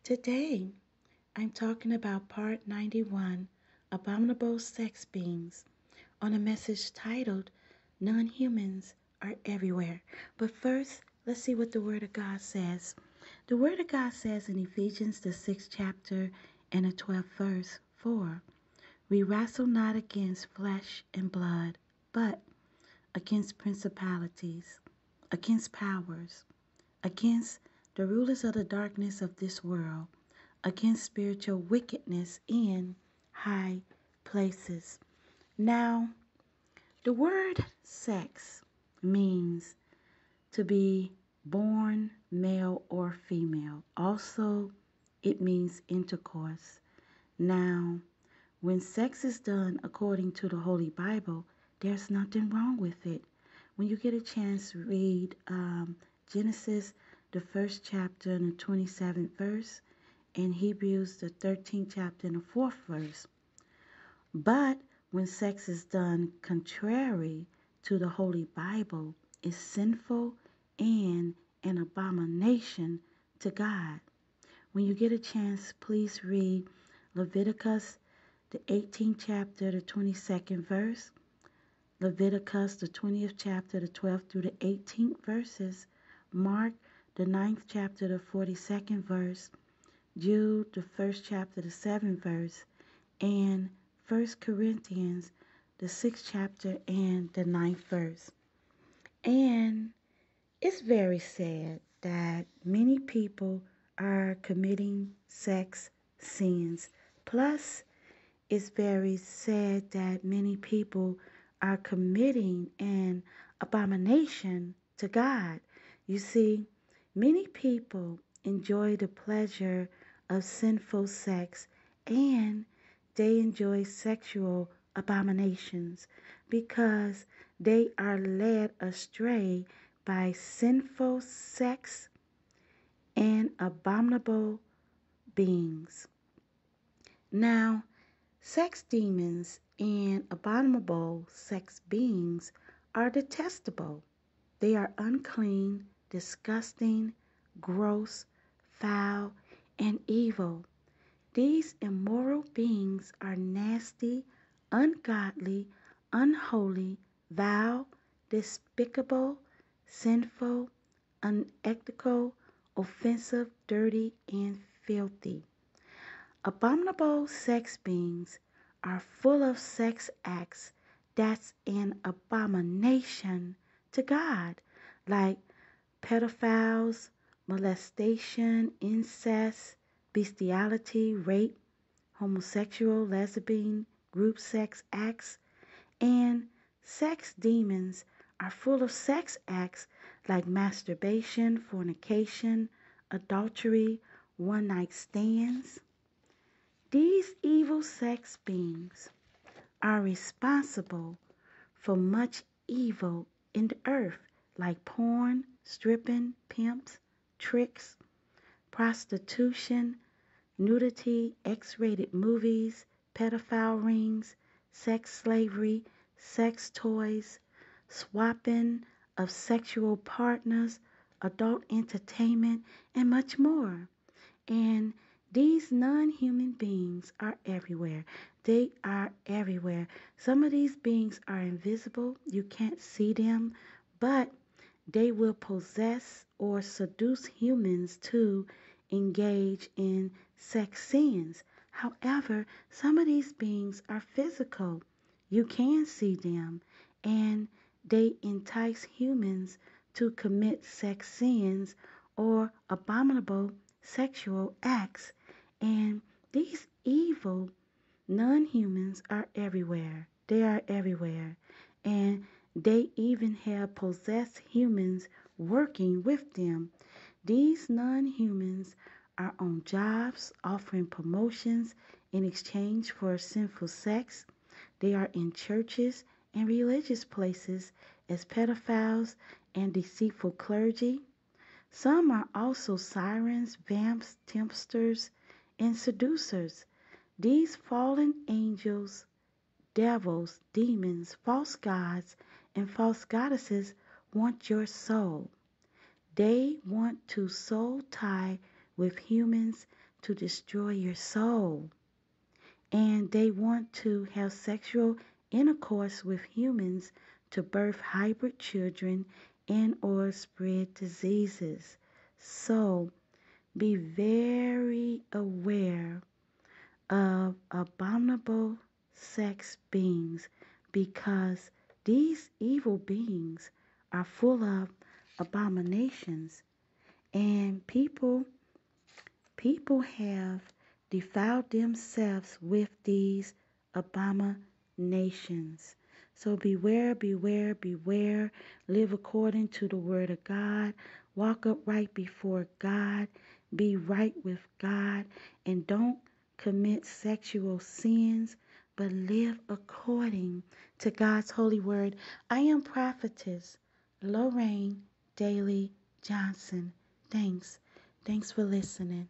Today, I'm talking about part 91, Abominable Sex Beings, on a message titled, Non-Humans Are Everywhere. But first, let's see what the Word of God says. The Word of God says in Ephesians, the 6th chapter and the 12th verse, For we wrestle not against flesh and blood, but against principalities, against powers, against the rulers of the darkness of this world, against spiritual wickedness in high places. Now, the word sex means to be born male or female. Also, it means intercourse. Now, when sex is done according to the Holy Bible, there's nothing wrong with it. When you get a chance, read Genesis, the 1st chapter and the 27th verse, and Hebrews, the 13th chapter and the 4th verse. But when sex is done contrary to the Holy Bible, it's sinful and an abomination to God. When you get a chance, please read Leviticus, the 18th chapter, the 22nd verse, Leviticus, the 20th chapter, the 12th through the 18th verses, Mark, the 9th chapter, the 42nd verse, Jude, the 1st chapter, the 7th verse, and 1 Corinthians, the 6th chapter, and the 9th verse. And it's very sad that many people are committing sex sins. Plus, it's very sad that many people are committing an abomination to God. You see, many people enjoy the pleasure of sinful sex and they enjoy sexual abominations because they are led astray by sinful sex and abominable beings. Now, sex demons and abominable sex beings are detestable. They are unclean, disgusting, gross, foul, and evil. These immoral beings are nasty, ungodly, unholy, vile, despicable, sinful, unethical, offensive, dirty, and filthy. Abominable sex beings are full of sex acts that's an abomination to God, like pedophiles, molestation, incest, bestiality, rape, homosexual, lesbian, group sex acts, and sex demons are full of sex acts like masturbation, fornication, adultery, one night stands. These evil sex beings are responsible for much evil in the earth, like porn, stripping, pimps, tricks, prostitution, nudity, X-rated movies, pedophile rings, sex slavery, sex toys, swapping of sexual partners, adult entertainment, and much more. And these non-human beings are everywhere. They are everywhere. Some of these beings are invisible. You can't see them, but they will possess or seduce humans to engage in sex sins. However, some of these beings are physical. You can see them, and they entice humans to commit sex sins or abominable sexual acts. And these evil non-humans are everywhere. They are everywhere. And they even have possessed humans working with them. These non-humans are on jobs offering promotions in exchange for sinful sex. They are in churches and religious places as pedophiles and deceitful clergy. Some are also sirens, vamps, tempters, and seducers. These fallen angels, devils, demons, false gods, and false goddesses want your soul. They want to soul tie with humans to destroy your soul. And they want to have sexual intercourse with humans to birth hybrid children and or spread diseases. So be very aware of abominable sex beings because these evil beings are full of abominations, and people have defiled themselves with these abominations. So beware, beware, beware. Live according to the word of God. Walk upright before God. Be right with God. And don't commit sexual sins, but live according to God's holy word. I am Prophetess Lorraine Daly Johnson. Thanks. Thanks for listening.